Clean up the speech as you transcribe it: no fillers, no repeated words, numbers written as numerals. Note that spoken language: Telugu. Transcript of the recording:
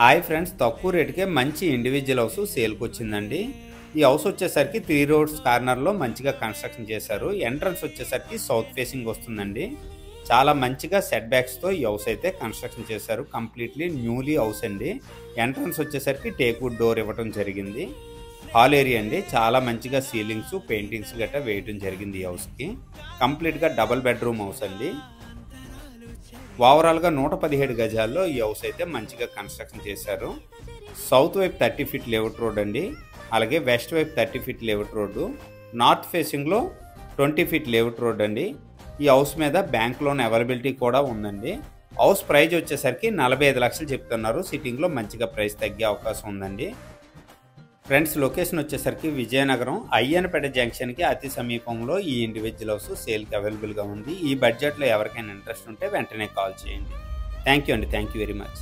హాయ్ ఫ్రెండ్స్, తక్కువ రేటుకే మంచి ఇండివిజువల్ హౌస్ సేల్కి వచ్చిందండి. ఈ హౌస్ వచ్చేసరికి 3 రోడ్స్ కార్నర్లో మంచిగా కన్స్ట్రక్షన్ చేశారు. ఎంట్రన్స్ వచ్చేసరికి సౌత్ ఫేసింగ్ వస్తుందండి. చాలా మంచిగా సెట్ బ్యాక్స్తో ఈ హౌస్ అయితే కన్స్ట్రక్షన్ చేశారు. కంప్లీట్లీ న్యూలీ హౌస్ అండి. ఎంట్రన్స్ వచ్చేసరికి టేక్వుడ్ డోర్ ఇవ్వడం జరిగింది. హాల్ ఏరియా అండి, చాలా మంచిగా సీలింగ్స్ పెయింటింగ్స్ గట్రా వేయడం జరిగింది. ఈ హౌస్కి కంప్లీట్గా డబుల్ బెడ్రూమ్ హౌస్ అండి. ఓవరాల్గా 117 గజాల్లో ఈ హౌస్ అయితే మంచిగా కన్స్ట్రక్షన్ చేశారు. సౌత్ వైపు 30 ఫీట్ లేఅవుట్ రోడ్ అండి, అలాగే వెస్ట్ వైపు 30 ఫీట్ లేఅవుట్ రోడ్డు, నార్త్ ఫేసింగ్లో 20 ఫీట్ లేఅవుట్ రోడ్ అండి. ఈ హౌస్ మీద బ్యాంక్ లోన్ అవైలబిలిటీ కూడా ఉందండి. హౌస్ ప్రైజ్ వచ్చేసరికి 45 లక్షలు చెప్తున్నారు. సిట్టింగ్లో మంచిగా ప్రైస్ తగ్గే అవకాశం ఉందండి. ఫ్రెండ్స్, లొకేషన్ వచ్చేసరికి విజయనగరం అయ్యనపేట జంక్షన్కి అతి సమీపంలో ఈ ఇండివిజువల్ హౌస్ సేల్కి అవైలబుల్గా ఉంది. ఈ బడ్జెట్లో ఎవరికైనా ఇంట్రెస్ట్ ఉంటే వెంటనే కాల్ చేయండి. థ్యాంక్ యూ అండి. Thank you very much.